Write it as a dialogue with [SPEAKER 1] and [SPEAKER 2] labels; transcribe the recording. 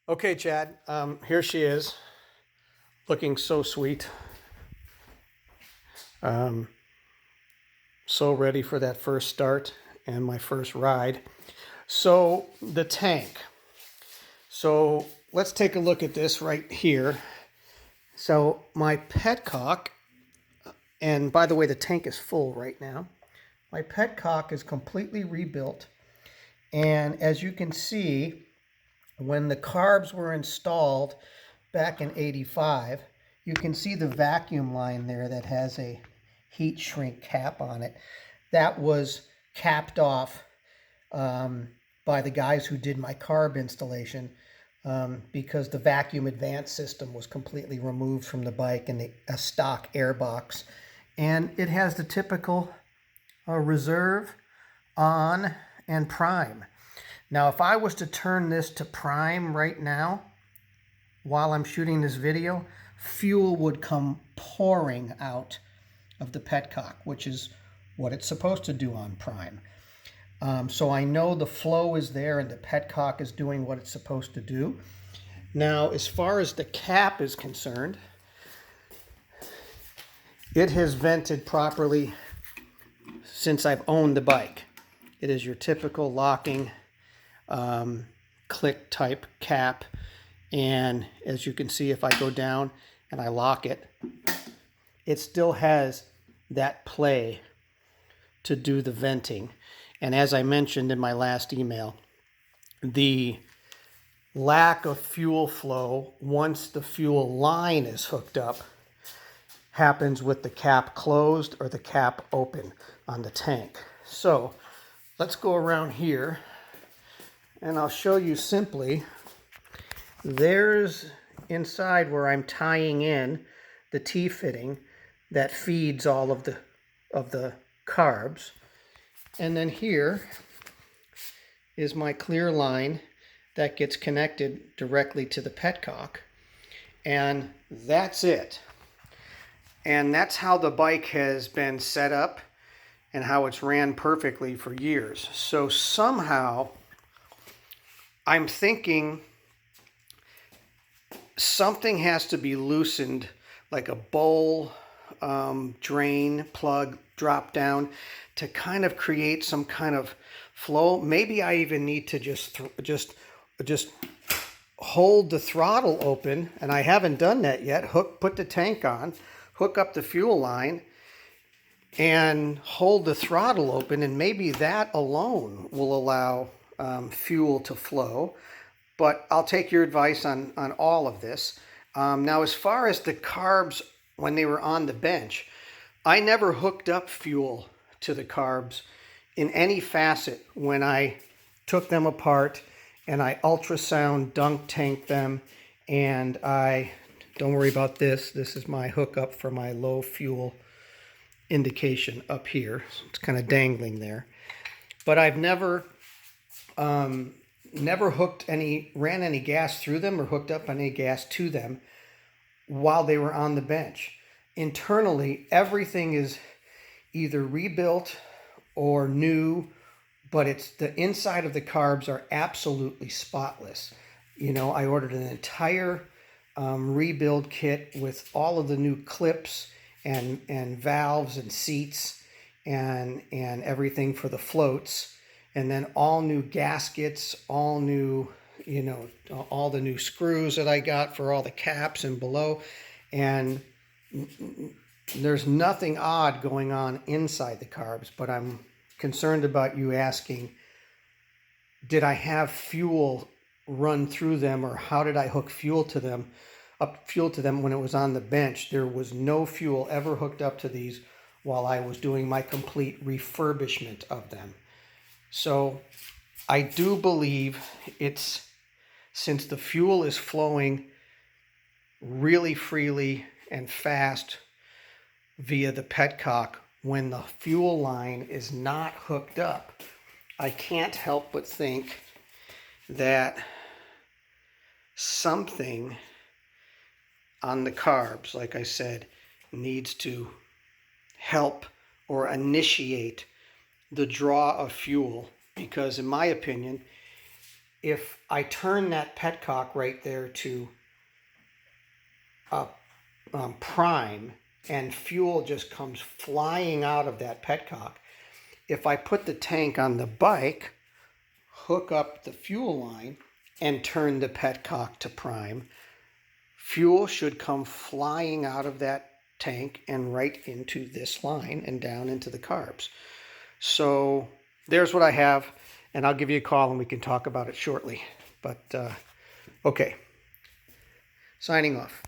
[SPEAKER 1] Okay, Chad, here she is, looking so sweet. Um, so ready for that first start and my first ride. So the tank. So let's take a look at this right here. So my petcock, and by the way, the tank is full right now. My petcock is completely rebuilt. And as you can see, when the carbs were installed back in '85, you can see the vacuum line there that has a heat shrink cap on it. That was capped off by the guys who did my carb installation because the vacuum advance system was completely removed from the bike in a stock air box. And it has the typical reserve, on, and prime. Now, if I was to turn this to prime right now, while I'm shooting this video, fuel would come pouring out of the petcock, which is what it's supposed to do on prime. So I know the flow is there and the petcock is doing what it's supposed to do. Now, as far as the cap is concerned, it has vented properly since I've owned the bike. It is your typical locking click type cap. And as you can see, if I go down and I lock it, it still has that play to do the venting. And as I mentioned in my last email, the lack of fuel flow once the fuel line is hooked up happens with the cap closed or the cap open on the tank. So let's go around here and I'll show you simply. There's inside where I'm tying in the T-fitting that feeds all of the carbs. And then here is my clear line that gets connected directly to the petcock. And that's it. And that's how the bike has been set up and how it's ran perfectly for years. So somehow I'm thinking something has to be loosened, like a bowl drain plug drop down, to kind of create some kind of flow. Maybe I even need to just hold the throttle open, and I haven't done that yet. Put the tank on, hook up the fuel line, and hold the throttle open, and maybe that alone will allow fuel to flow. But I'll take your advice on all of this. Now, as far as the carbs, when they were on the bench, I never hooked up fuel to the carbs in any facet when I took them apart and I ultrasound dunk tanked them. And don't worry about this. This is my hookup for my low fuel indication up here. It's kind of dangling there. But I've never ran any gas through them or hooked up any gas to them while they were on the bench. Internally, everything is either rebuilt or new, but it's the inside of the carbs are absolutely spotless. You know, I ordered an entire rebuild kit with all of the new clips and valves and seats and everything for the floats. And then all new gaskets, all new, all the new screws that I got for all the caps and below. And there's nothing odd going on inside the carbs, but I'm concerned about you asking, did I have fuel run through them, or how did I hook fuel to them when it was on the bench? There was no fuel ever hooked up to these while I was doing my complete refurbishment of them. So I do believe since the fuel is flowing really freely and fast via the petcock, when the fuel line is not hooked up, I can't help but think that something on the carbs, like I said, needs to help or initiate the draw of fuel, because in my opinion, if I turn that petcock right there to prime, and fuel just comes flying out of that petcock, if I put the tank on the bike, hook up the fuel line, and turn the petcock to prime, fuel should come flying out of that tank and right into this line and down into the carbs. So there's what I have, and I'll give you a call and we can talk about it shortly. But okay, signing off.